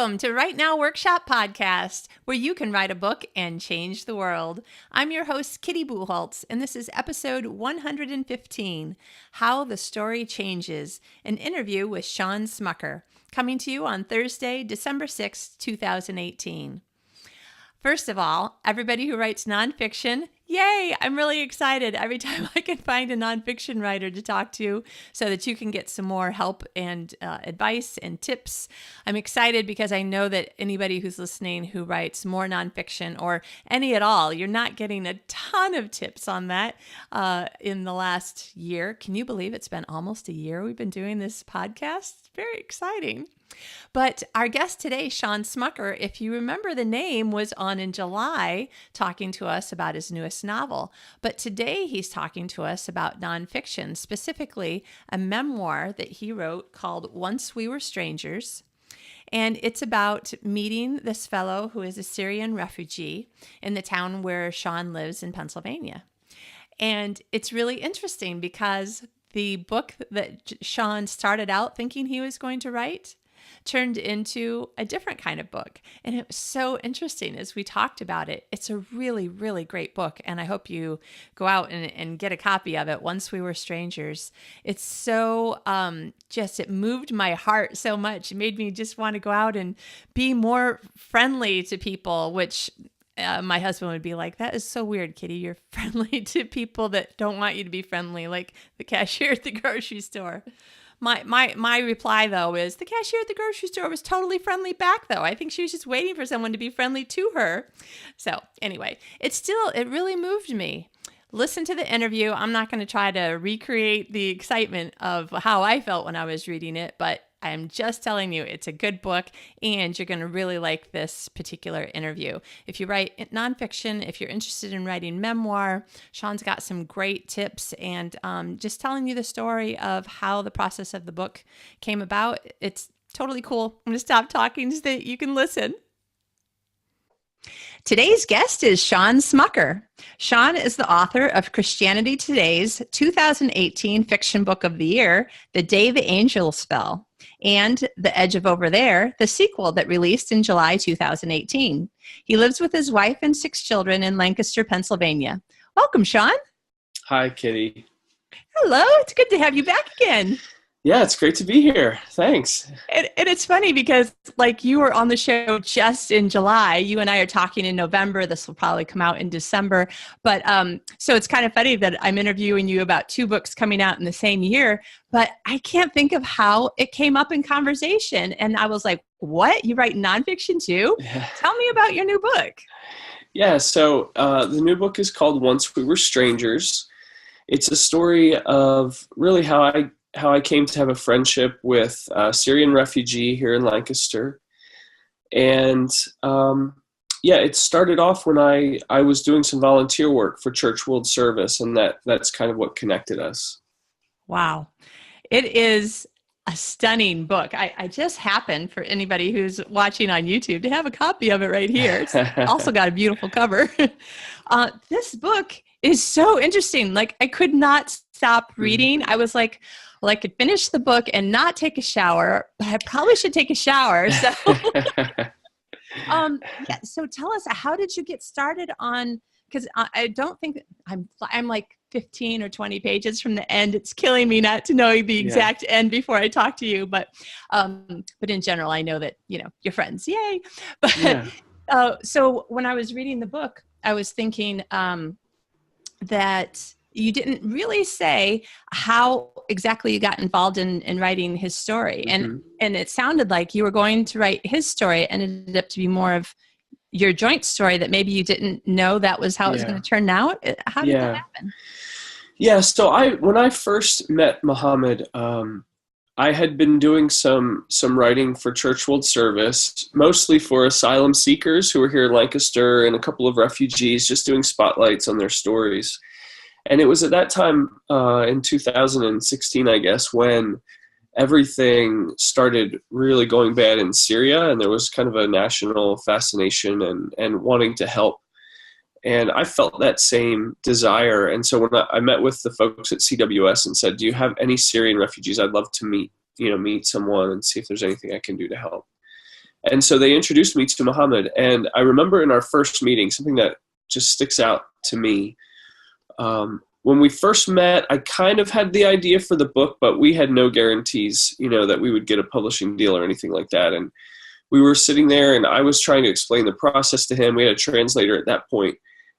Welcome to Write Now Workshop Podcast, where you can write a book and change the world. I'm your host, Kitty Bucholtz, and this is episode 115, How the Story Changes, an interview with Shawn Smucker, coming to you on Thursday, December 6, 2018. First of all, everybody who writes nonfiction, yay! I'm really excited every time I can find a nonfiction writer to talk to so that you can get some more help and advice and tips. I'm excited because I know that anybody who's listening who writes more nonfiction or any at all, you're not getting a ton of tips on that in the last year. Can you believe it's been almost a year we've been doing this podcast? It's very exciting. But our guest today, Shawn Smucker, if you remember the name, was on in July talking to us about his newest novel. But today he's talking to us about nonfiction, specifically a memoir that he wrote called Once We Were Strangers. And it's about meeting this fellow who is a Syrian refugee in the town where Shawn lives in Pennsylvania. And it's really interesting because the book that Shawn started out thinking he was going to write turned into a different kind of book. And it was so interesting as we talked about it. It's a really, really great book. And I hope you go out and get a copy of it, Once We Were Strangers. It's so it moved my heart so much. It made me just want to go out and be more friendly to people, which my husband would be like, that is so weird, Kitty. You're friendly to people that don't want you to be friendly, like the cashier at the grocery store. My reply, though, is the cashier at the grocery store was totally friendly back, though. I think she was just waiting for someone to be friendly to her. So anyway, it really moved me. Listen to the interview. I'm not going to try to recreate the excitement of how I felt when I was reading it, but I'm just telling you, it's a good book, and you're going to really like this particular interview. If you write nonfiction, if you're interested in writing memoir, Shawn's got some great tips, and just telling you the story of how the process of the book came about. It's totally cool. I'm going to stop talking so that you can listen. Today's guest is Shawn Smucker. Shawn is the author of Christianity Today's 2018 fiction book of the year, The Day the Angels Fell, and The Edge of Over There, the sequel that released in July 2018. He lives with his wife and 6 children in Lancaster, Pennsylvania. Welcome, Shawn. Hi, Kitty. Hello. It's good to have you back again. Yeah, it's great to be here. Thanks. And it's funny because like you were on the show just in July. You and I are talking in November. This will probably come out in December. But so it's kind of funny that I'm interviewing you about 2 books coming out in the same year. But I can't think of how it came up in conversation. And I was like, what? You write nonfiction too? Yeah. Tell me about your new book. Yeah, so the new book is called Once We Were Strangers. It's a story of really how I came to have a friendship with a Syrian refugee here in Lancaster. And it started off when I was doing some volunteer work for Church World Service, and that's kind of what connected us. Wow. It is a stunning book. I just happened, for anybody who's watching on YouTube, to have a copy of it right here. It's also got a beautiful cover. This book is so interesting. Like, I could not stop reading. I was like, well, I could finish the book and not take a shower, but I probably should take a shower. So, so tell us, how did you get started on, because I don't think I'm like 15 or 20 pages from the end. It's killing me not to know the exact end before I talk to you. But in general, I know that, you're friends. Yay. But so when I was reading the book, I was thinking that you didn't really say how exactly you got involved in writing his story. Mm-hmm. And it sounded like you were going to write his story and it ended up to be more of your joint story, that maybe you didn't know that was how it was going to turn out. How did that happen? Yeah. So when I first met Mohammed, I had been doing some writing for Church World Service, mostly for asylum seekers who were here in Lancaster and a couple of refugees, just doing spotlights on their stories. And it was at that time in 2016, I guess, when everything started really going bad in Syria, and there was kind of a national fascination and wanting to help. And I felt that same desire. And so when I met with the folks at CWS and said, do you have any Syrian refugees? I'd love to meet someone and see if there's anything I can do to help. And so they introduced me to Mohammed. And I remember in our first meeting, something that just sticks out to me. When we first met, I kind of had the idea for the book, but we had no guarantees, that we would get a publishing deal or anything like that. And we were sitting there and I was trying to explain the process to him. We had a translator at that point.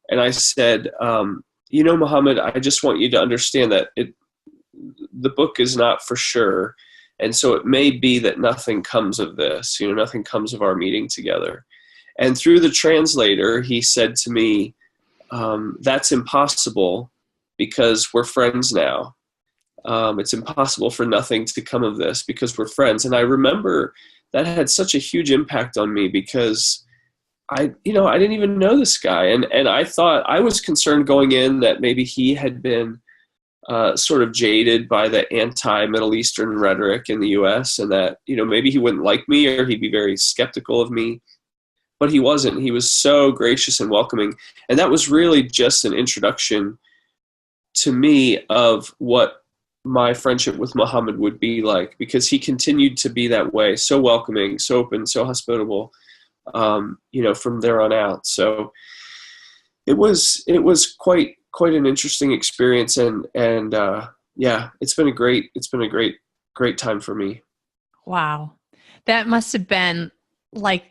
And I said, Mohammed, I just want you to understand that the book is not for sure. And so it may be that nothing comes of this, nothing comes of our meeting together. And through the translator, he said to me, that's impossible because we're friends now. It's impossible for nothing to come of this because we're friends. And I remember that had such a huge impact on me because I didn't even know this guy. And I thought, I was concerned going in that maybe he had been sort of jaded by the anti-Middle Eastern rhetoric in the US and that, maybe he wouldn't like me or he'd be very skeptical of me. But he wasn't. He was so gracious and welcoming. And that was really just an introduction to me of what my friendship with Mohammed would be like, because he continued to be that way, so welcoming, so open, so hospitable, from there on out. So it was quite an interesting experience. And it's been a great time for me. Wow. That must have been like,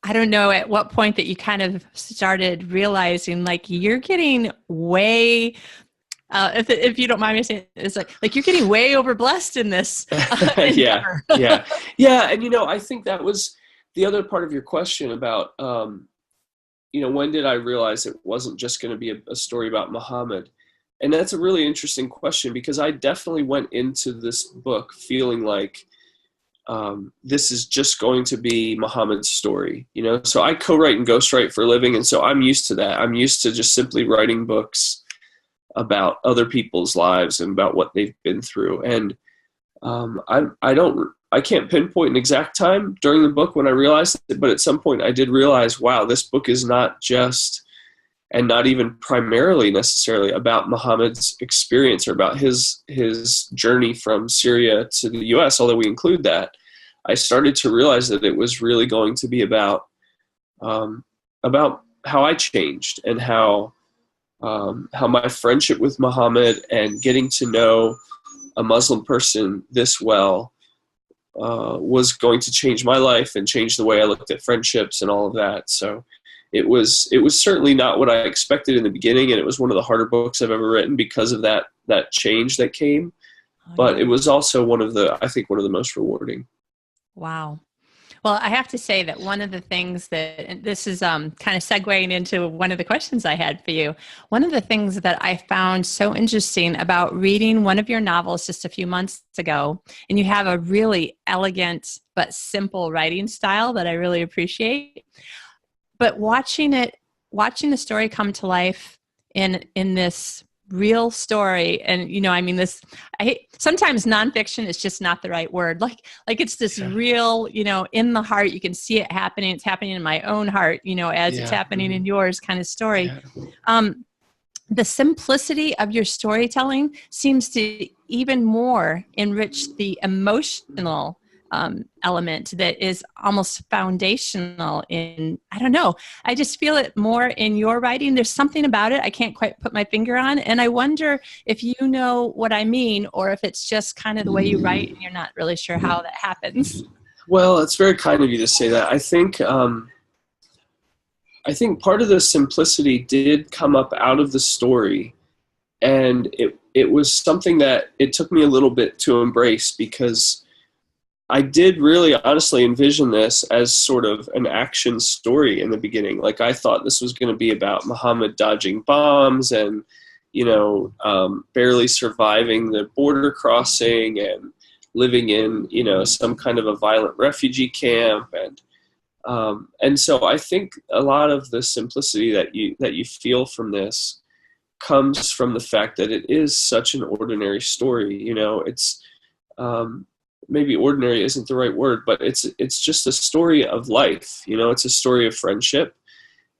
I don't know at what point that you kind of started realizing like you're getting way, if you don't mind me saying, it's like you're getting way overblessed in this. Yeah. And, I think that was the other part of your question about, when did I realize it wasn't just going to be a story about Mohammed? And that's a really interesting question because I definitely went into this book feeling like, this is just going to be Mohammed's story, So I co-write and ghostwrite for a living, and so I'm used to that. I'm used to just simply writing books about other people's lives and about what they've been through. And I can't pinpoint an exact time during the book when I realized it, but at some point I did realize, wow, this book is not just, and not even primarily necessarily about Mohammed's experience or about his journey from Syria to the US, although we include that. I started to realize that it was really going to be about how I changed and how my friendship with Mohammed and getting to know a Muslim person this well was going to change my life and change the way I looked at friendships and all of that. So it was certainly not what I expected in the beginning, and it was one of the harder books I've ever written because of that change that came. But it was also one of the most rewarding. Wow. Well, I have to say that one of the things that, and this is kind of segueing into one of the questions I had for you. One of the things that I found so interesting about reading one of your novels just a few months ago, and you have a really elegant but simple writing style that I really appreciate. But watching the story come to life in this real story, and sometimes nonfiction is just not the right word. Like it's this real, in the heart. You can see it happening. It's happening in my own heart, as it's happening in yours, kind of story. Yeah. The simplicity of your storytelling seems to even more enrich the emotional element that is almost foundational in, I don't know, I just feel it more in your writing. There's something about it I can't quite put my finger on, and I wonder if you know what I mean, or if it's just kind of the way you write and you're not really sure how that happens. Well, it's very kind of you to say that. I think part of the simplicity did come up out of the story, and it was something that it took me a little bit to embrace, because I did really honestly envision this as sort of an action story in the beginning. Like I thought this was going to be about Mohammed dodging bombs and, barely surviving the border crossing and living in, some kind of a violent refugee camp. And so I think a lot of the simplicity that you feel from this comes from the fact that it is such an ordinary story. It's, maybe ordinary isn't the right word, but it's just a story of life. It's a story of friendship.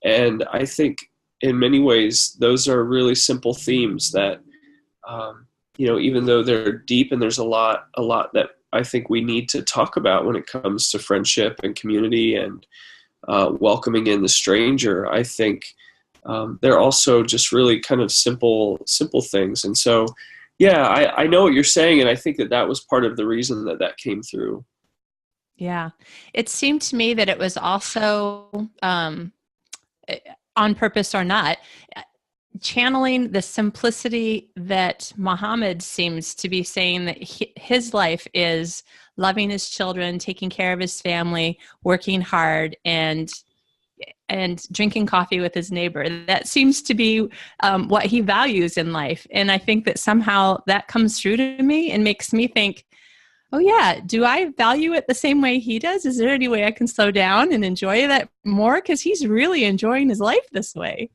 And I think in many ways, those are really simple themes that, even though they're deep and there's a lot that I think we need to talk about when it comes to friendship and community and welcoming in the stranger. I think they're also just really kind of simple things. And so, yeah, I know what you're saying, and I think that was part of the reason that came through. Yeah. It seemed to me that it was also, on purpose or not, channeling the simplicity that Mohammed seems to be saying, that his life is loving his children, taking care of his family, working hard, and drinking coffee with his neighbor. That seems to be what he values in life. And I think that somehow that comes through to me and makes me think, oh yeah, do I value it the same way he does? Is there any way I can slow down and enjoy that more? Because he's really enjoying his life this way.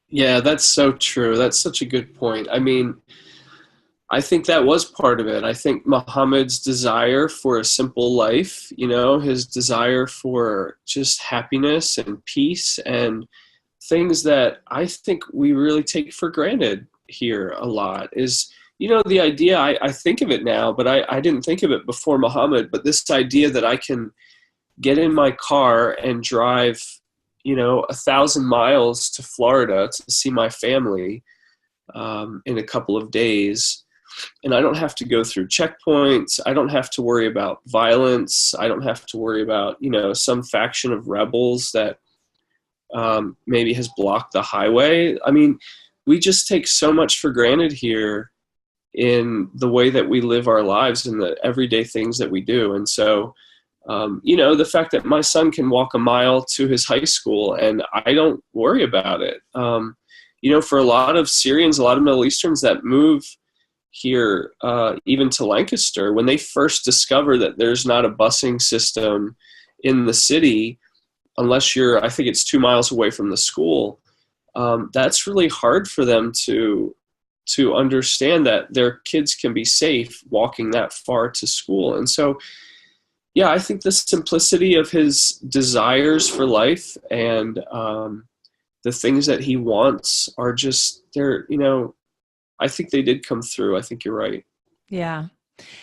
Yeah, that's so true. That's such a good point. I mean, I think that was part of it. I think Muhammad's desire for a simple life, his desire for just happiness and peace and things that I think we really take for granted here a lot is, the idea, I think of it now, but I didn't think of it before Muhammad, but this idea that I can get in my car and drive, 1,000 miles to Florida to see my family in a couple of days. And I don't have to go through checkpoints. I don't have to worry about violence. I don't have to worry about, some faction of rebels that maybe has blocked the highway. I mean, we just take so much for granted here in the way that we live our lives and the everyday things that we do. And so, the fact that my son can walk a mile to his high school and I don't worry about it. For a lot of Syrians, a lot of Middle Easterns that move here, even to Lancaster, when they first discover that there's not a busing system in the city, unless I think it's 2 miles away from the school, that's really hard for them to understand that their kids can be safe walking that far to school. And so, yeah, I think the simplicity of his desires for life and the things that he wants are just, I think they did come through. I think you're right. Yeah.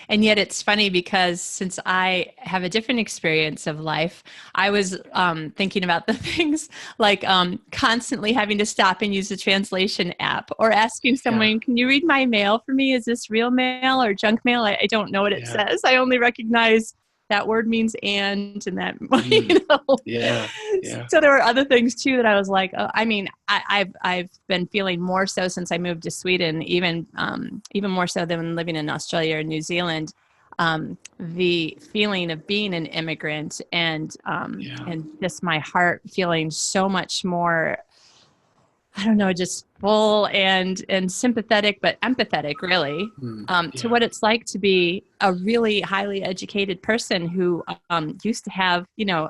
And yet it's funny because since I have a different experience of life, I was thinking about the things like constantly having to stop and use the translation app, or asking someone, can you read my mail for me? Is this real mail or junk mail? I don't know what it says. I only recognize that word means and that, Yeah. So there were other things too that I was like, I've been feeling more so since I moved to Sweden, even more so than living in Australia or New Zealand. The feeling of being an immigrant and just my heart feeling so much more, I don't know, just full and sympathetic, but empathetic, really, to what it's like to be a really highly educated person who used to have,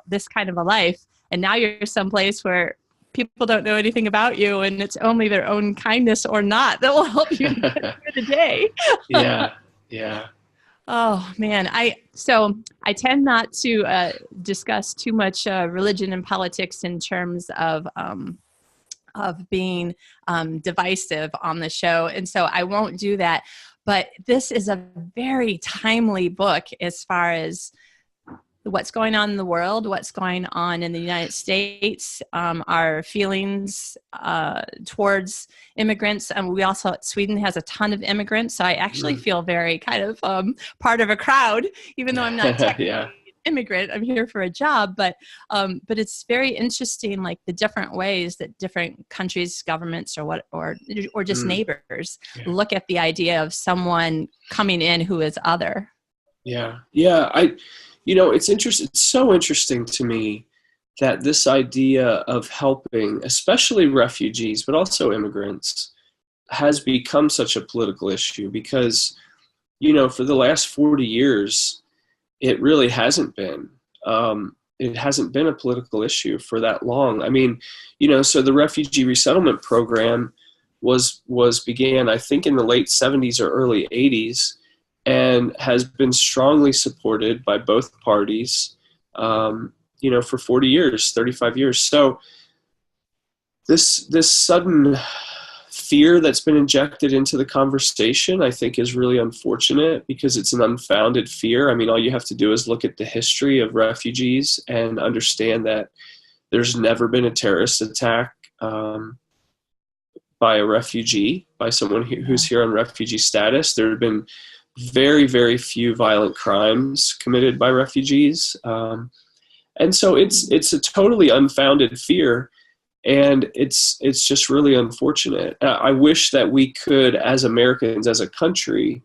this kind of a life. And now you're someplace where people don't know anything about you, and it's only their own kindness or not that will help you get through the day. Yeah. Oh man, I tend not to discuss too much religion and politics in terms of being divisive on the show. And so I won't do that. But this is a very timely book as far as what's going on in the world, what's going on in the United States, our feelings towards immigrants. And Sweden has a ton of immigrants. So I actually feel very kind of part of a crowd, even though I'm not technically immigrant. I'm here for a job, but it's very interesting, like the different ways that different countries, governments, or just neighbors look at the idea of someone coming in who is other. Yeah. It's interesting. It's so interesting to me that this idea of helping, especially refugees, but also immigrants, has become such a political issue because, for the last 40 years, it really hasn't been. It hasn't been a political issue for that long. I mean, so the refugee resettlement program began, I think, in the late 70s or early 80s, and has been strongly supported by both parties, for 40 years, 35 years. So this sudden fear that's been injected into the conversation, I think, is really unfortunate because it's an unfounded fear. I mean, all you have to do is look at the history of refugees and understand that there's never been a terrorist attack by a refugee, by someone who's here on refugee status. There have been very, very few violent crimes committed by refugees. And so it's a totally unfounded fear. And it's just really unfortunate. I wish that we could, as Americans, as a country,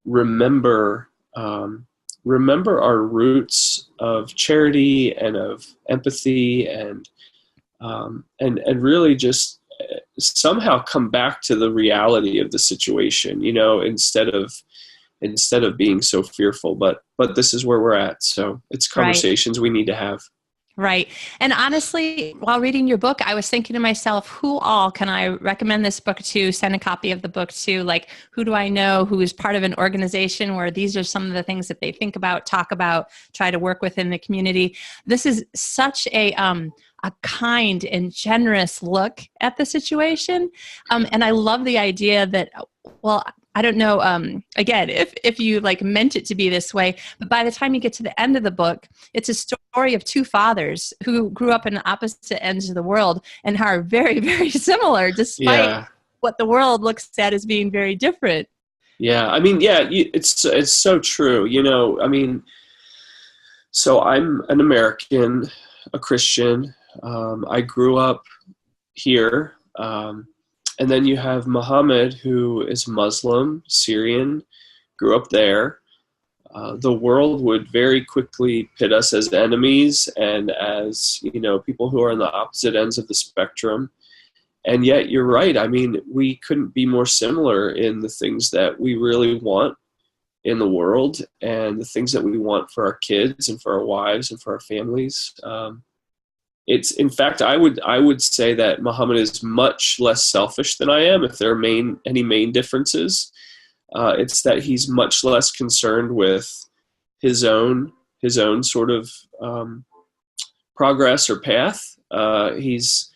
remember our roots of charity and of empathy and really just somehow come back to the reality of the situation, instead of being so fearful. But this is where we're at. So it's conversations we need to have. Right. And honestly, while reading your book, I was thinking to myself, who all can I recommend this book to, send a copy of the book to? Like, who do I know who is part of an organization where these are some of the things that they think about, talk about, try to work with in the community? This is such a kind and generous look at the situation. And I love the idea that, well, I don't know, again, if you like meant it to be this way, but by the time you get to the end of the book, it's a story of two fathers who grew up in opposite ends of the world and are very, very similar, despite what the world looks at as being very different. Yeah. I mean, it's so true. I mean, so I'm an American, a Christian. I grew up here. And then you have Mohammed, who is Muslim, Syrian, grew up there. The world would very quickly pit us as enemies and as, people who are on the opposite ends of the spectrum. And yet you're right. I mean, we couldn't be more similar in the things that we really want in the world and the things that we want for our kids and for our wives and for our families. In fact, I would say that Muhammad is much less selfish than I am. If there are any main differences, it's that he's much less concerned with his own sort of progress or path. He's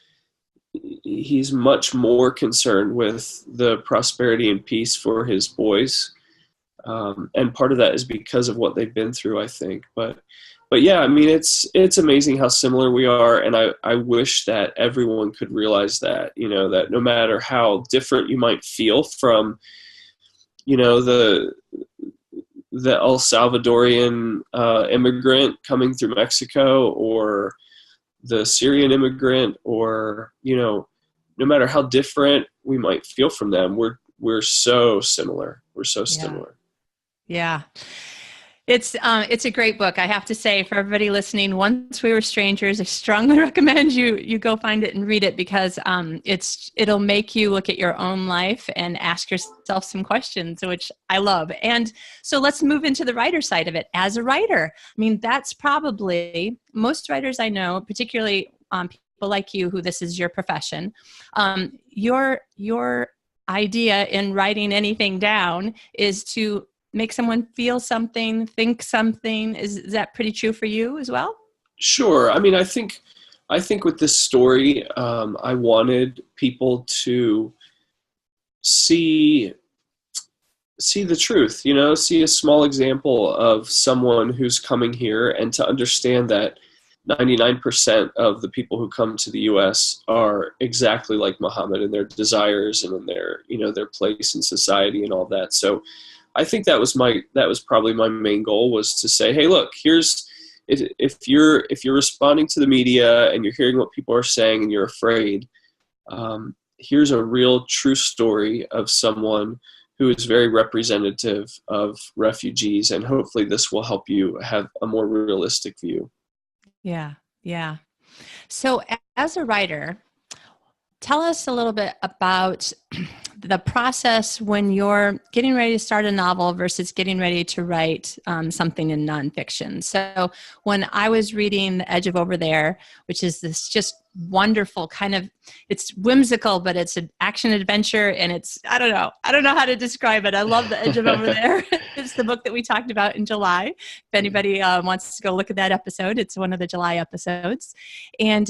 much more concerned with the prosperity and peace for his boys, and part of that is because of what they've been through, I think. But yeah, I mean, it's amazing how similar we are, and I wish that everyone could realize that, that no matter how different you might feel from, the El Salvadorian immigrant coming through Mexico, or the Syrian immigrant, or no matter how different we might feel from them, we're so similar. We're so similar. Yeah. It's a great book. I have to say, for everybody listening, Once We Were Strangers, I strongly recommend you go find it and read it, because it'll make you look at your own life and ask yourself some questions, which I love. And so let's move into the writer side of it. As a writer, I mean, that's probably most writers I know, particularly people like you, who this is your profession. Your idea in writing anything down is to make someone feel something, think something. Is that pretty true for you as well? Sure. I mean, I think with this story, I wanted people to see the truth, see a small example of someone who's coming here, and to understand that 99% of the people who come to the U.S. are exactly like Muhammad in their desires and in their place in society and all that. So I think that was probably my main goal, was to say, hey, look, if you're responding to the media and you're hearing what people are saying and you're afraid, here's a real true story of someone who is very representative of refugees, and hopefully this will help you have a more realistic view. Yeah. Yeah. So as a writer, tell us a little bit about the process when you're getting ready to start a novel versus getting ready to write something in nonfiction. So when I was reading The Edge of Over There, which is this just wonderful kind of, it's whimsical, but it's an action adventure, and I don't know how to describe it. I love The Edge of Over There. It's the book that we talked about in July. If anybody wants to go look at that episode, it's one of the July episodes. And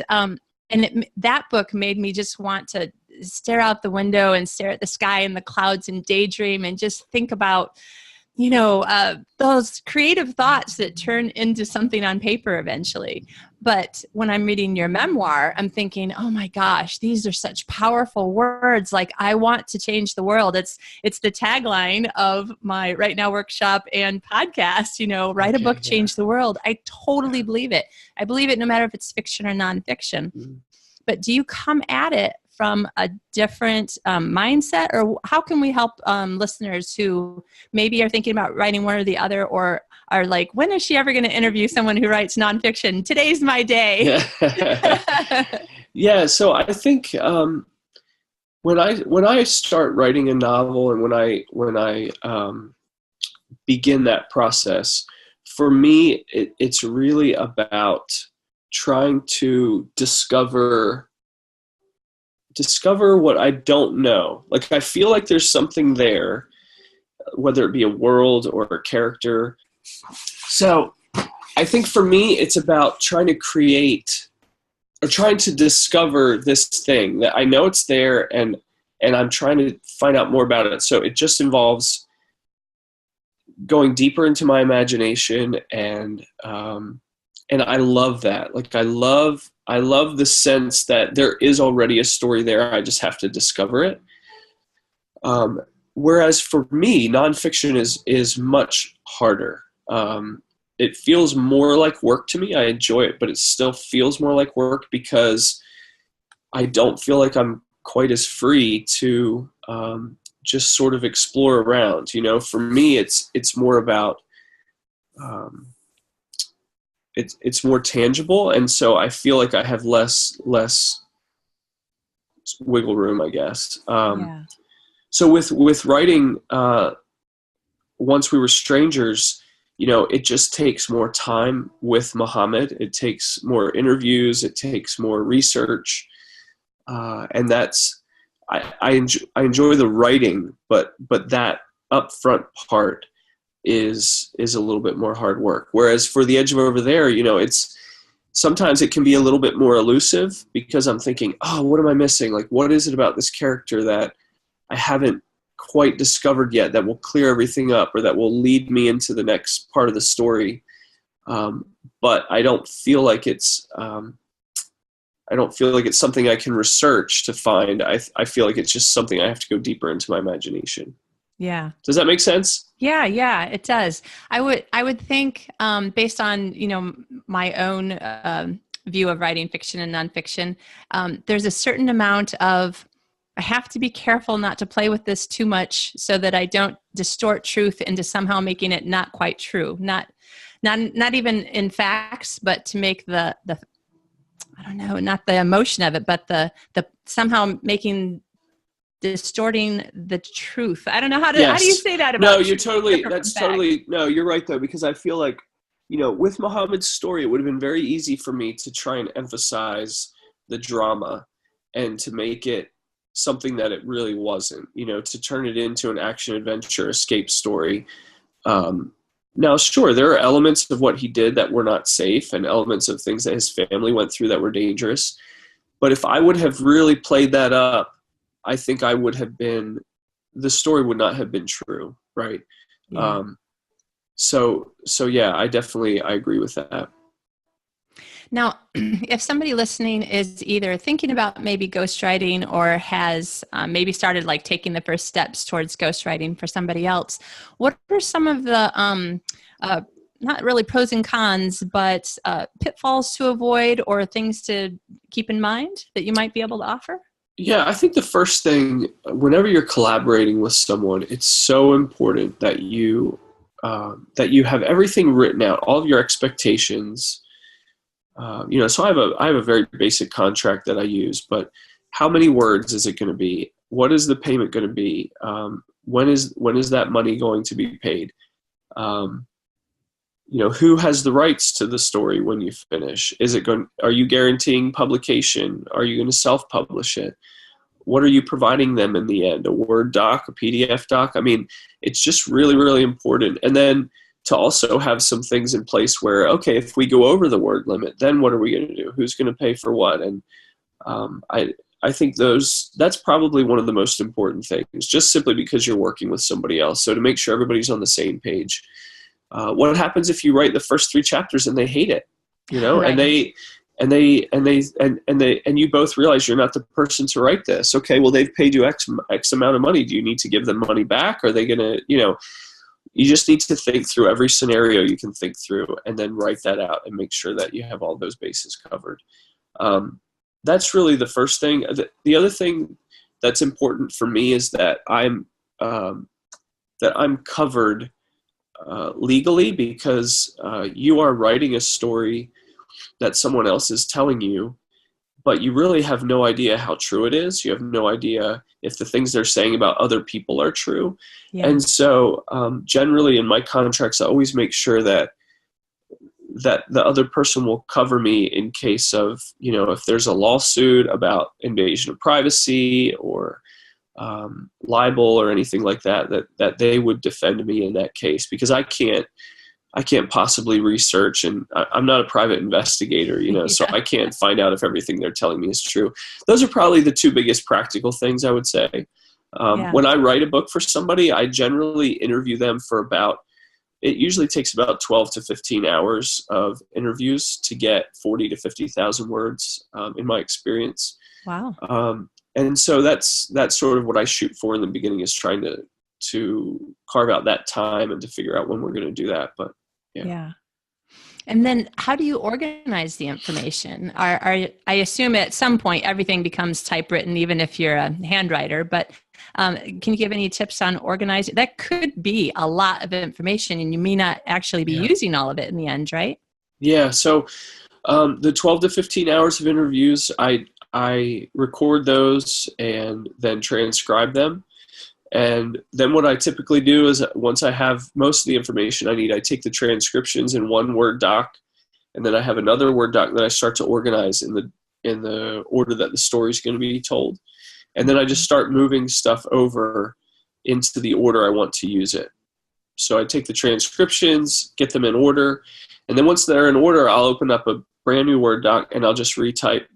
that book made me just want to stare out the window and stare at the sky and the clouds and daydream and just think about, those creative thoughts that turn into something on paper eventually. But when I'm reading your memoir, I'm thinking, oh my gosh, these are such powerful words. Like, I want to change the world. It's the tagline of my Right Now workshop and podcast, write a book, change the world. I totally believe it. I believe it no matter if it's fiction or nonfiction. Mm-hmm. But do you come at it from a different mindset, or how can we help listeners who maybe are thinking about writing one or the other, or are like, when is she ever going to interview someone who writes nonfiction? Today's my day. Yeah. So I think when I start writing a novel and when I begin that process, for me, it's really about trying to discover what I don't know. Like, I feel like there's something there, whether it be a world or a character. So I think for me, it's about trying to create or trying to discover this thing that I know it's there, and I'm trying to find out more about it. So it just involves going deeper into my imagination, and I love that. Like, I love the sense that there is already a story there. I just have to discover it. Whereas for me, nonfiction is much harder. It feels more like work to me. I enjoy it, but it still feels more like work because I don't feel like I'm quite as free to just sort of explore around. For me, it's more about it's more tangible, and so I feel like I have less wiggle room, I guess. So with writing, Once We Were Strangers, it just takes more time with Mohammed. It takes more interviews. It takes more research, and that's I enjoy the writing, but that upfront part is a little bit more hard work. Whereas for The Edge of Over There, it's sometimes it can be a little bit more elusive because I'm thinking, oh, what am I missing? Like, what is it about this character that I haven't quite discovered yet that will clear everything up or that will lead me into the next part of the story? But I don't feel like it's something I can research to find. I feel like it's just something I have to go deeper into my imagination. Yeah. Does that make sense? Yeah, it does. I would think, based on, my own view of writing fiction and nonfiction, there's a certain amount of, I have to be careful not to play with this too much so that I don't distort truth into somehow making it not quite true. Not even in facts, but to make the I don't know, not the emotion of it, but the somehow distorting the truth. I don't know how do you say that about? No, you're right though, because I feel like, with Mohammed's story, it would have been very easy for me to try and emphasize the drama and to make it something that it really wasn't, to turn it into an action adventure escape story. Now, sure, there are elements of what he did that were not safe and elements of things that his family went through that were dangerous. But if I would have really played that up, I think the story would not have been true. Right. Yeah. So yeah, I agree with that. Now, if somebody listening is either thinking about maybe ghostwriting or has maybe started like taking the first steps towards ghostwriting for somebody else, what are some of the, not really pros and cons, but pitfalls to avoid or things to keep in mind that you might be able to offer? Yeah, I think the first thing, whenever you're collaborating with someone, it's so important that you have everything written out, all of your expectations. So I have a very basic contract that I use, but how many words is it going to be? What is the payment going to be? When is that money going to be paid? Who has the rights to the story when you finish? Are you guaranteeing publication? Are you going to self-publish it? What are you providing them in the end? A Word doc, a PDF doc? I mean, it's just really, really important. And then to also have some things in place where, okay, if we go over the word limit, then what are we going to do? Who's going to pay for what? And I I think that's probably one of the most important things, just simply because you're working with somebody else. So to make sure everybody's on the same page. What happens if you write the first 3 chapters and they hate it, right. and you both realize you're not the person to write this. Okay, well, they've paid you X amount of money. Do you need to give them money back? Are they going to, you just need to think through every scenario you can think through and then write that out and make sure that you have all those bases covered. That's really the first thing. The other thing that's important for me is that I'm covered legally, because you are writing a story that someone else is telling you, but you really have no idea how true it is. You have no idea if the things they're saying about other people are true. Yeah. And so generally in my contracts, I always make sure that the other person will cover me in case of, if there's a lawsuit about invasion of privacy or libel or anything like that they would defend me in that case, because I can't possibly research, and I'm not a private investigator, yeah. So I can't find out if everything they're telling me is true. Those are probably the 2 biggest practical things I would say. When I write a book for somebody, I generally interview them for it usually takes about 12 to 15 hours of interviews to get 40 to 50,000 words, in my experience. Wow. And so that's sort of what I shoot for in the beginning, is trying to carve out that time and to figure out when we're going to do that. But yeah. And then how do you organize the information? I assume at some point everything becomes typewritten, even if you're a handwriter, but can you give any tips on organizing? That could be a lot of information and you may not actually be using all of it in the end, right? Yeah. So the 12 to 15 hours of interviews, I record those and then transcribe them. And then what I typically do is, once I have most of the information I need, I take the transcriptions in one Word doc, and then I have another Word doc that I start to organize in the order that the story is going to be told. And then I just start moving stuff over into the order I want to use it. So I take the transcriptions, get them in order, and then once they're in order, I'll open up a brand new Word doc and I'll just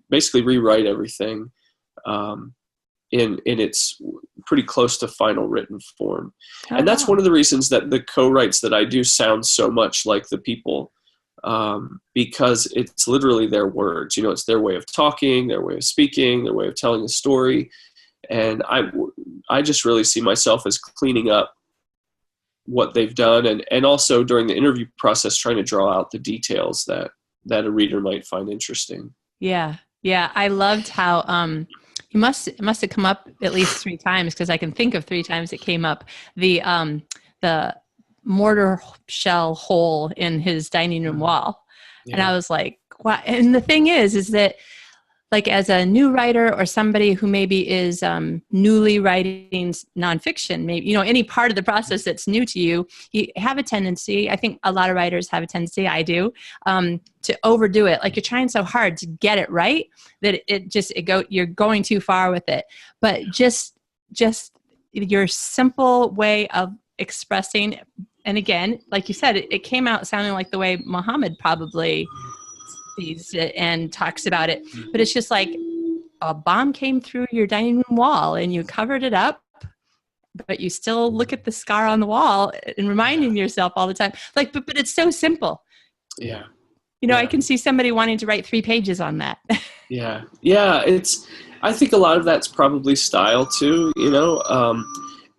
basically rewrite everything in its pretty close to final written form. And that's one of the reasons that the co-writes that I do sound so much like the people, because it's literally their words. It's their way of talking, their way of speaking, their way of telling a story. And I just really see myself as cleaning up what they've done, and also during the interview process trying to draw out the details that a reader might find interesting. Yeah. I loved how it must have come up at least 3 times, because I can think of 3 times it came up. The mortar shell hole in his dining room wall, and I was like, "Wow!" And the thing is that, like, as a new writer or somebody who maybe is newly writing nonfiction, maybe, any part of the process that's new to you, you have a tendency, I think a lot of writers have a tendency, I do, to overdo it. Like, you're trying so hard to get it right that you're going too far with it. But just your simple way of expressing, and again, like you said, it came out sounding like the way Mohammed probably sees it and talks about it, but it's just like a bomb came through your dining room wall and you covered it up, but you still look at the scar on the wall and reminding yourself all the time, like, but it's so simple. I can see somebody wanting to write 3 pages on that. I think a lot of that's probably style too,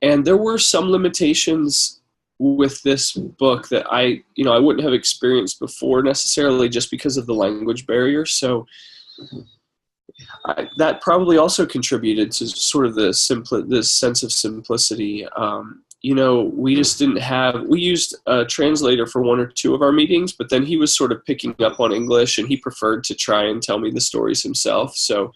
and there were some limitations with this book that I wouldn't have experienced before necessarily, just because of the language barrier. So that probably also contributed to sort of this sense of simplicity. We just we used a translator for 1 or 2 of our meetings, but then he was sort of picking up on English and he preferred to try and tell me the stories himself. So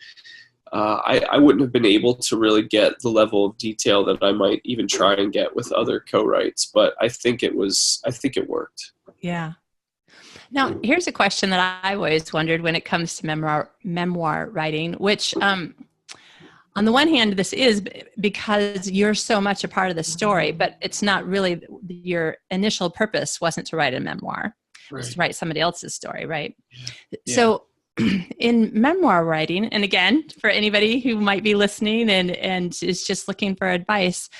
I wouldn't have been able to really get the level of detail that I might even try and get with other co-writes, but I think it worked. Yeah. Now, here's a question that I've always wondered when it comes to memoir writing, which, on the one hand, this is because you're so much a part of the story, but it's not really, your initial purpose wasn't to write a memoir. It was to write somebody else's story, right? Yeah. So in memoir writing, and again, for anybody who might be listening and is just looking for advice,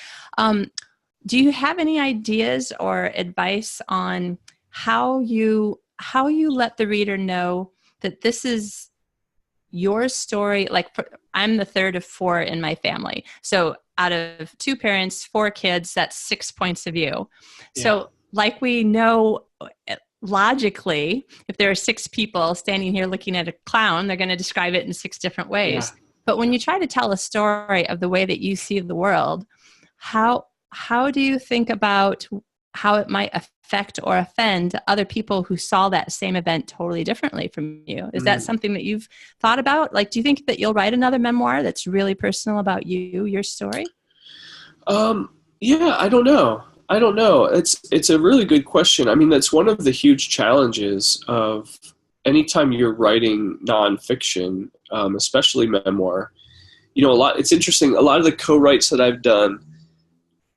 do you have any ideas or advice on how you let the reader know that this is your story? Like, I'm the third of four in my family. So out of 2 parents, 4 kids, that's 6 points of view. Yeah. So like we know logically, if there are 6 people standing here looking at a clown, they're going to describe it in 6 different ways. Yeah. But when you try to tell a story of the way that you see the world, how do you think about how it might affect or offend other people who saw that same event totally differently from you? Is that something that you've thought about? Like, do you think that you'll write another memoir that's really personal about you, your story? Yeah, I don't know. It's a really good question. I mean, that's one of the huge challenges of anytime you're writing nonfiction, especially memoir. It's interesting. A lot of the co-writes that I've done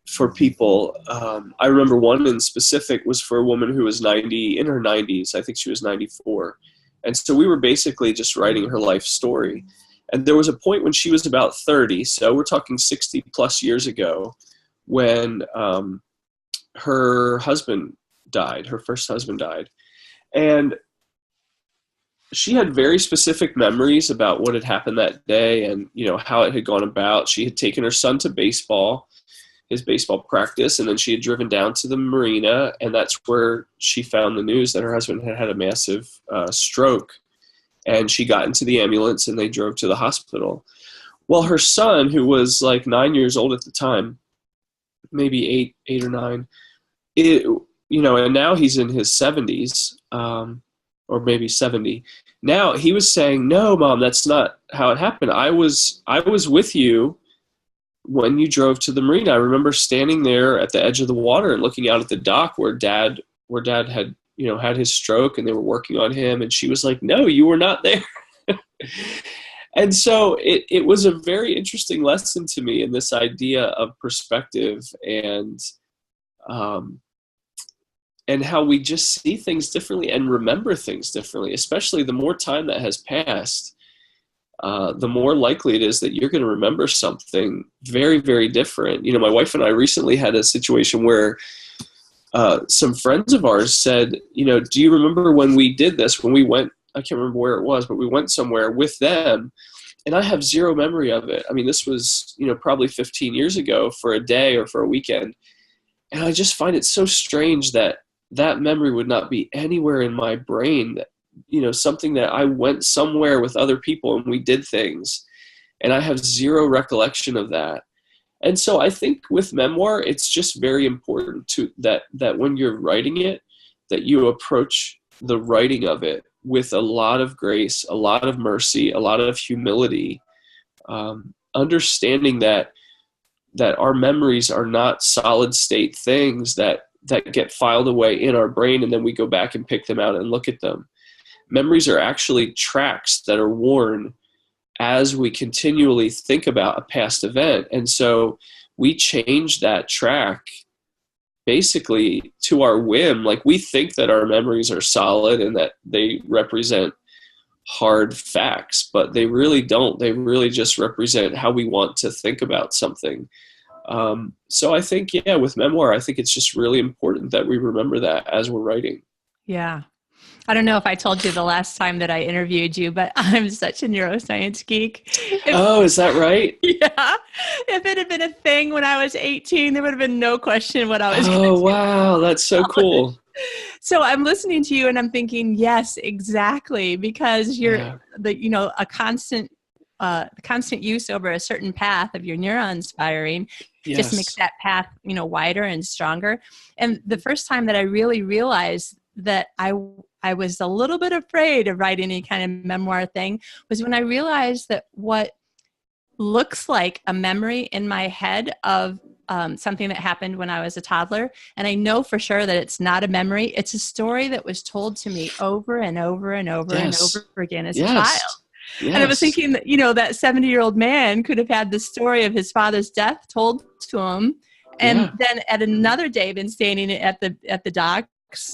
for people, I remember one in specific was for a woman who was in her 90s. I think she was 94. And so we were basically just writing her life story. And there was a point when she was about 30, so we're talking 60 plus years ago, when her husband died, her first husband died. And she had very specific memories about what had happened that day and, how it had gone about. She had taken her son to his baseball practice, and then she had driven down to the marina, and that's where she found the news that her husband had had a massive stroke. And she got into the ambulance, and they drove to the hospital. Well, her son, who was like 9 years old at the time, maybe eight or 9, and now he's in his 70s, or maybe 70. Now he was saying, "No, Mom, that's not how it happened. I was with you when you drove to the marina. I remember standing there at the edge of the water and looking out at the dock where Dad had, had his stroke, and they were working on him." And she was like, "No, you were not there." And so it was a very interesting lesson to me in this idea of perspective and how we just see things differently and remember things differently, especially the more time that has passed. The more likely it is that you're going to remember something very, very different. My wife and I recently had a situation where some friends of ours said, "Do you remember when we did this, when we went," I can't remember where it was, but we went somewhere with them, and I have zero memory of it. I mean, this was, probably 15 years ago for a day or for a weekend. And I just find it so strange that memory would not be anywhere in my brain, that, something that I went somewhere with other people and we did things, and I have zero recollection of that. And so I think with memoir, it's just very important that when you're writing it, that you approach the writing of it with a lot of grace, a lot of mercy, a lot of humility, understanding that our memories are not solid state things that get filed away in our brain and then we go back and pick them out and look at them. Memories are actually tracks that are worn as we continually think about a past event. And so we change that track basically to our whim. Like, we think that our memories are solid and that they represent hard facts, but they really don't. They really just represent how we want to think about something. So I think, with memoir, I think it's just really important that we remember that as we're writing. Yeah. I don't know if I told you the last time that I interviewed you, but I'm such a neuroscience geek. Is that right? Yeah. If it had been a thing when I was 18, there would have been no question what I was going to do. Oh, wow. That's so cool. So I'm listening to you and I'm thinking, yes, exactly. Because you're a constant use over a certain path of your neurons firing just makes that path, wider and stronger. And the first time that I really realized that I was a little bit afraid of writing any kind of memoir thing was when I realized that what looks like a memory in my head of something that happened when I was a toddler, and I know for sure that it's not a memory, it's a story that was told to me over and over and over and over again as a child. Yes. And I was thinking that, that 70-year-old man could have had the story of his father's death told to him, and then at another day been standing at the dock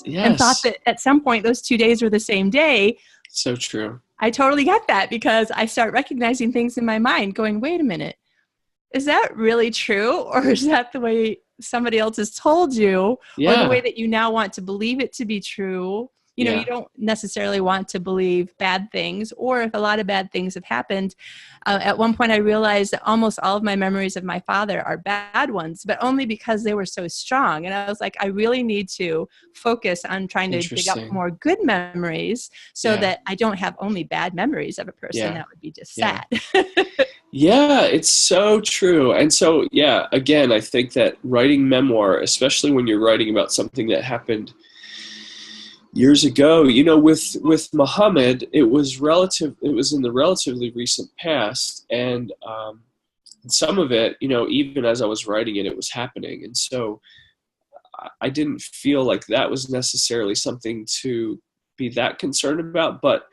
and thought that at some point those 2 days were the same day, So true. I totally get that, because I start recognizing things in my mind going, wait a minute, is that really true? Or is that the way somebody else has told you, or the way Yeah. that you now want to believe it to be true? You know, you Yeah. don't necessarily want to believe bad things, or if a lot of bad things have happened. At one point, I realized that almost all of my memories of my father are bad ones, but only because they were so strong. And I was like, I really need to focus on trying to dig up Interesting. more good memories so Yeah. that I don't have only bad memories of a person. Yeah. That would be just Yeah. sad. Yeah, it's so true. And so, yeah, again, I think that writing memoir, especially when you're writing about something that happened years ago, with Mohammed, it was in the relatively recent past. And some of it, even as I was writing it, it was happening. And so I didn't feel like that was necessarily something to be that concerned about, but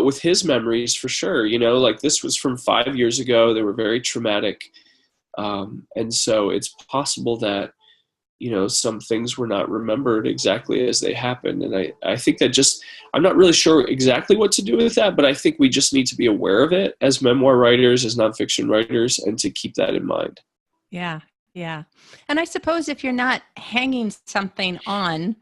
with his memories, for sure, like this was from 5 years ago. They were very traumatic. And so it's possible that, some things were not remembered exactly as they happened. And I think that I'm not really sure exactly what to do with that, but I think we just need to be aware of it as memoir writers, as nonfiction writers, and to keep that in mind. Yeah. Yeah. And I suppose if you're not hanging something on,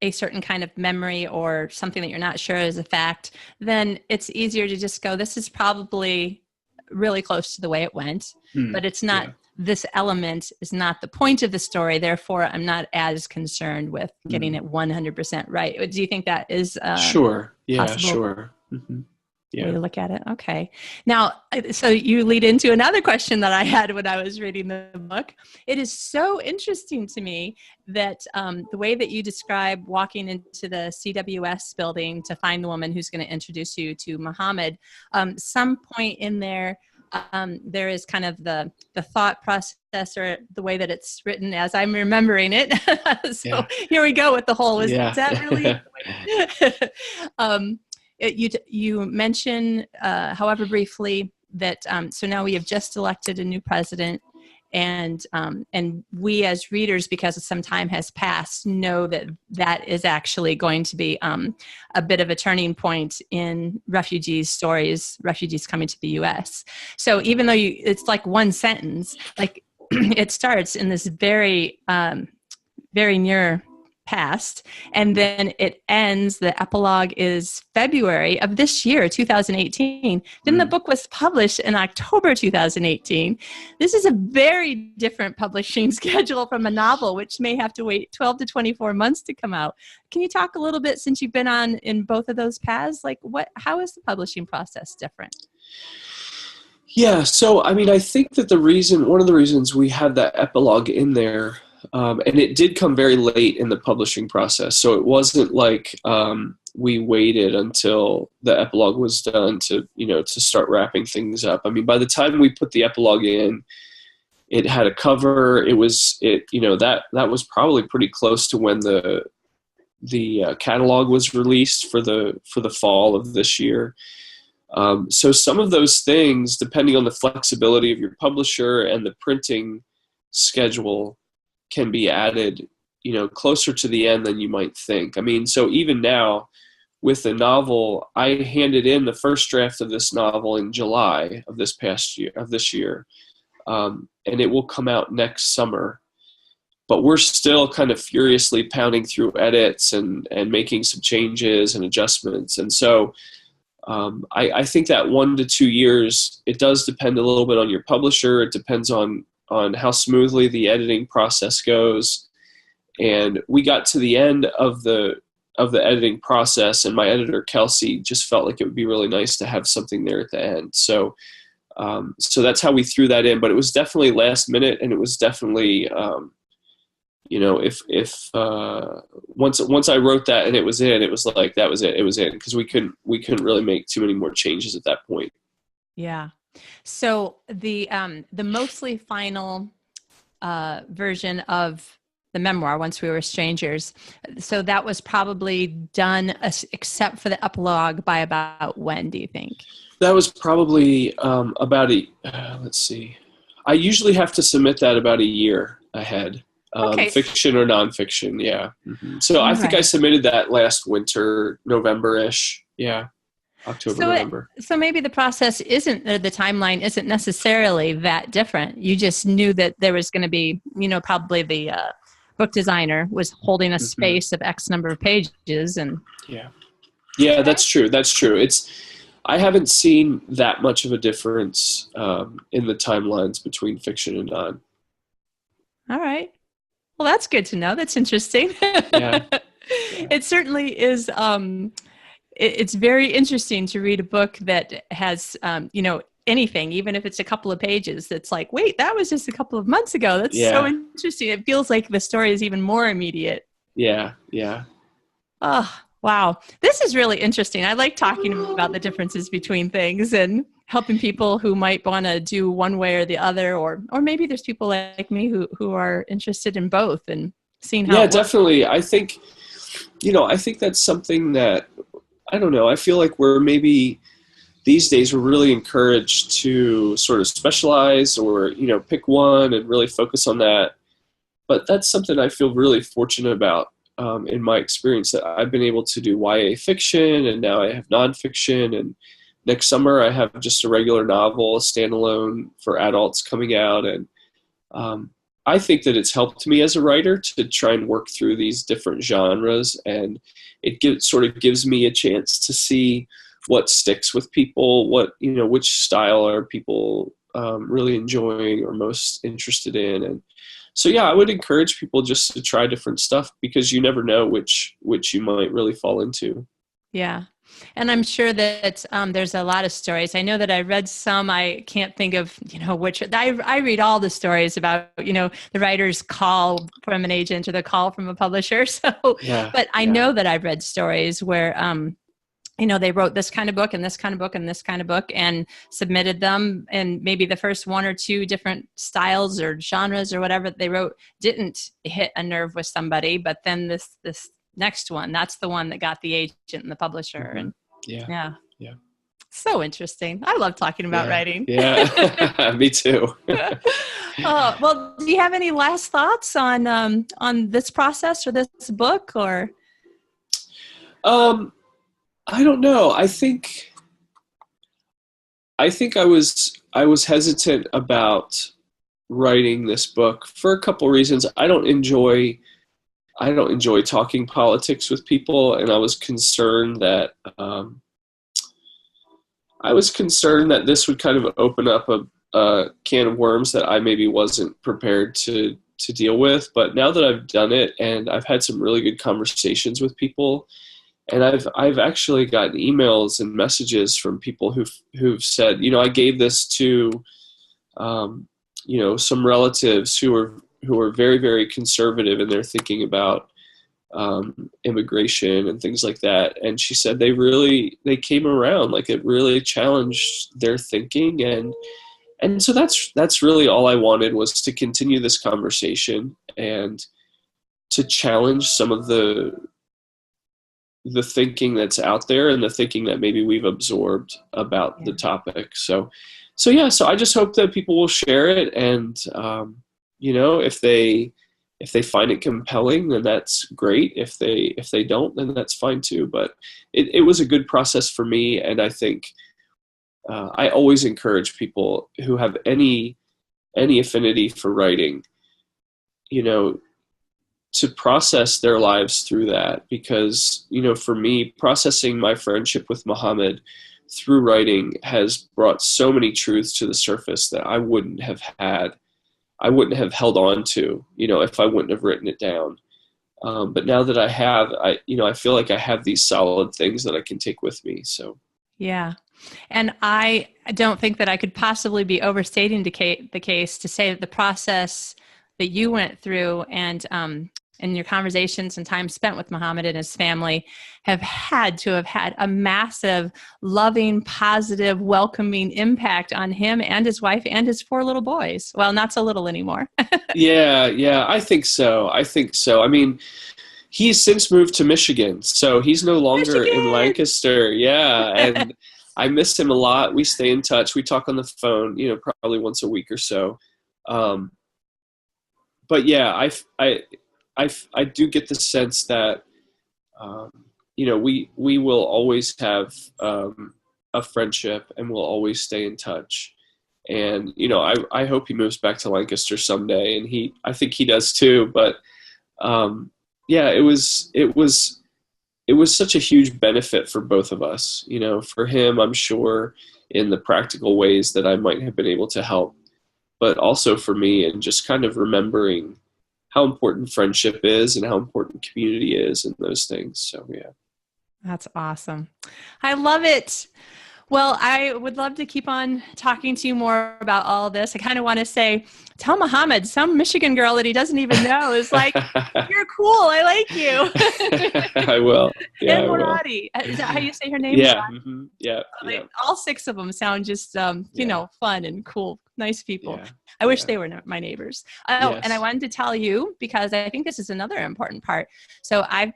a certain kind of memory or something that you're not sure is a fact, then it's easier to just go, this is probably really close to the way it went, but it's not, Yeah. this element is not the point of the story. Therefore, I'm not as concerned with getting it 100% right. Do you think that is Sure. Yeah, possible sure. way Yeah. to look at it? Okay. Now, so you lead into another question that I had when I was reading the book. It is so interesting to me that the way that you describe walking into the CWS building to find the woman who's going to introduce you to Mohammed, some point in there, there is kind of the thought process, or the way that it's written as I'm remembering it. So Yeah. here we go with the whole, is Yeah. that really? You mention, however briefly, that so now we have just elected a new president, and we as readers, because some time has passed, know that that is actually going to be a bit of a turning point in refugees coming to the U.S. So even though it's like one sentence, like it starts in this very very near past, and then it ends, the epilogue is February of this year, 2018. Then the book was published in October 2018. This is a very different publishing schedule from a novel, which may have to wait 12 to 24 months to come out. Can you talk a little bit, since you've been on in both of those paths, like how is the publishing process different? Yeah, so I mean, I think that one of the reasons we had that epilogue in there, and it did come very late in the publishing process, so it wasn't like we waited until the epilogue was done to start wrapping things up. I mean, by the time we put the epilogue in, it had a cover. That was probably pretty close to when the catalog was released for the fall of this year. So some of those things, depending on the flexibility of your publisher and the printing schedule, can be added, closer to the end than you might think. I mean, so even now with the novel, I handed in the first draft of this novel in July of this year, and it will come out next summer. But we're still kind of furiously pounding through edits and making some changes and adjustments. And so I think that 1 to 2 years, it does depend a little bit on your publisher. It depends on how smoothly the editing process goes. And we got to the end of the editing process, and my editor, Kelsey, just felt like it would be really nice to have something there at the end. So that's how we threw that in. But it was definitely last minute, and it was definitely, if once I wrote that and it was in, it was like that was it. It was in, because we couldn't really make too many more changes at that point. Yeah. So the mostly final version of the memoir, Once We Were Strangers, so that was probably done except for the epilogue by about when, do you think? That was probably about let's see. I usually have to submit that about a year ahead. Okay. Fiction or nonfiction, yeah. Mm-hmm. So I think I submitted that last winter, November-ish. Yeah. October, So November. so maybe the process isn't, the timeline isn't necessarily that different. You just knew that there was going to be, probably the book designer was holding a Hmm. space of X number of pages, and Yeah. Yeah, okay, that's true. That's true. I haven't seen that much of a difference in the timelines between fiction and non. all right. Well, that's good to know. That's interesting. Yeah. Yeah. It certainly is. It's very interesting to read a book that has, anything, even if it's a couple of pages. That's like, wait, that was just a couple of months ago. That's so Yeah. interesting. It feels like the story is even more immediate. Yeah. Yeah. Oh, wow. This is really interesting. I like talking about the differences between things and helping people who might want to do one way or the other, or maybe there's people like me who are interested in both and seeing how Yeah, it works. definitely. I think that's something that, I don't know, I feel like we're maybe these days we're really encouraged to sort of specialize or, pick one and really focus on that. But that's something I feel really fortunate about in my experience, that I've been able to do YA fiction, and now I have nonfiction, and next summer I have just a regular novel, a standalone for adults coming out. And um, I think that it's helped me as a writer to try and work through these different genres, and sort of gives me a chance to see what sticks with people, which style are people really enjoying or most interested in. And so, yeah, I would encourage people just to try different stuff, because you never know which you might really fall into. Yeah. And I'm sure that there's a lot of stories. I know that I read some. I can't think of, which. I read all the stories about, the writer's call from an agent or the call from a publisher. So, Yeah, but I yeah. know that I've read stories where, they wrote this kind of book and this kind of book and this kind of book and submitted them. And maybe the first one or two different styles or genres or whatever they wrote didn't hit a nerve with somebody. But then this next one, that's the one that got the agent and the publisher. Hmm. And Yeah, yeah, yeah, so interesting. I love talking about yeah, writing. yeah. Me too. Oh, well, do you have any last thoughts on this process or this book or? um, I don't know. I was hesitant about writing this book for a couple reasons. I don't enjoy talking politics with people, and I was concerned that this would kind of open up a can of worms that I maybe wasn't prepared to deal with. But now that I've done it, and I've had some really good conversations with people, and I've actually gotten emails and messages from people who've said, I gave this to um, some relatives who are very, very conservative, and they're thinking about immigration and things like that. And she said they came around, like it really challenged their thinking. And so that's really all I wanted, was to continue this conversation and to challenge some of the thinking that's out there, and the thinking that maybe we've absorbed about the Yeah. topic. So yeah, so I just hope that people will share it, and if they find it compelling, then that's great. If they don't, then that's fine too. But it was a good process for me, and I think I always encourage people who have any affinity for writing, you know, to process their lives through that. Because, for me, processing my friendship with Mohammed through writing has brought so many truths to the surface that I wouldn't have held on to, if I wouldn't have written it down. But now that I have, I feel like I have these solid things that I can take with me. So Yeah. And I don't think that I could possibly be overstating the case to say that the process that you went through and your conversations and time spent with Muhammad and his family have had to have had a massive, loving, positive, welcoming impact on him and his wife and his 4 little boys. Well, not so little anymore. yeah, I think so. I mean, he's since moved to Michigan, so he's no longer in Michigan! Lancaster. Yeah, and I miss him a lot. We stay in touch. We talk on the phone, probably once a week or so. Um, but yeah, I do get the sense that we will always have a friendship, and we'll always stay in touch. And I hope he moves back to Lancaster someday, and I think he does too. But yeah, it was such a huge benefit for both of us. For him, I'm sure, in the practical ways that I might have been able to help, but also for me, and just kind of remembering how important friendship is and how important community is and those things. So yeah. That's awesome. I love it. Well, I would love to keep on talking to you more about all this. I kind of want to say, tell Mohammed, some Michigan girl that he doesn't even know is like, you're cool. I like you. I will. Yeah, and Moradi. Is that how you say her name? Yeah. Mm-hmm. Yeah. All 6 of them sound just, fun and cool, nice people. Yeah. I wish they were my neighbors. Oh, Yes. And I wanted to tell you, because I think this is another important part. So I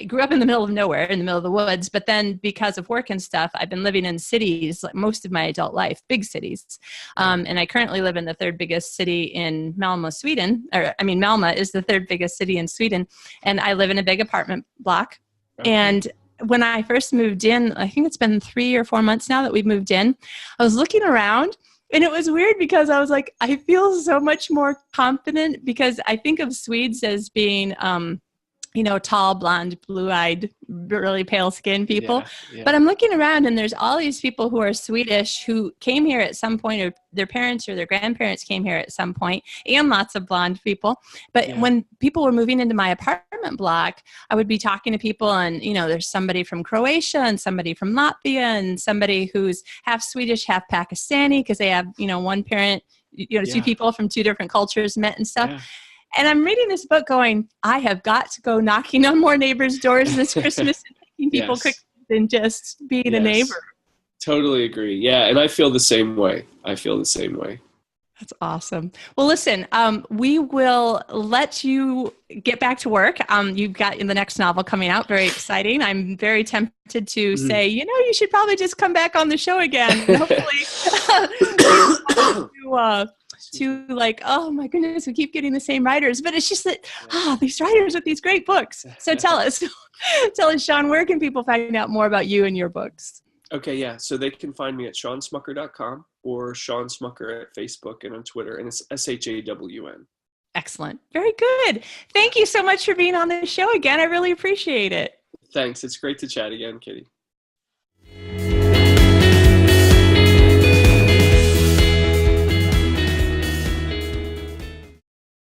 grew up in the middle of nowhere, in the middle of the woods, but then because of work and stuff, I've been living in cities like most of my adult life, big cities. And I currently live in the 3rd biggest city in Malmö, Sweden. Malmö is the 3rd biggest city in Sweden. And I live in a big apartment block. Okay. And when I first moved in, I think it's been 3 or 4 months now that we've moved in, I was looking around. And it was weird because I was like, I feel so much more confident, because I think of Swedes as being, tall, blonde, blue-eyed, really pale-skinned people. Yeah. But I'm looking around, and there's all these people who are Swedish who came here at some point, or their parents or their grandparents came here at some point, and lots of blonde people. But when people were moving into my apartment block, I would be talking to people, and, there's somebody from Croatia and somebody from Latvia and somebody who's half Swedish, half Pakistani, because they have, one parent, 2 people from 2 different cultures met and stuff. Yeah. And I'm reading this book going, I have got to go knocking on more neighbors' doors this Christmas and taking people quick than just being a neighbor. Totally agree. Yeah. And I feel the same way. That's awesome. Well, listen, we will let you get back to work. You've got the next novel coming out. Very exciting. I'm very tempted to say, you should probably just come back on the show again. And hopefully to like, oh my goodness, we keep getting the same writers. But it's just that, these writers with these great books. So tell us, Shawn, where can people find out more about you and your books? Okay, yeah. So they can find me at shawnsmucker.com or Shawn Smucker at Facebook and on Twitter, and it's SHAWN. Excellent. Very good. Thank you so much for being on the show again. I really appreciate it. Thanks. It's great to chat again, Kitty.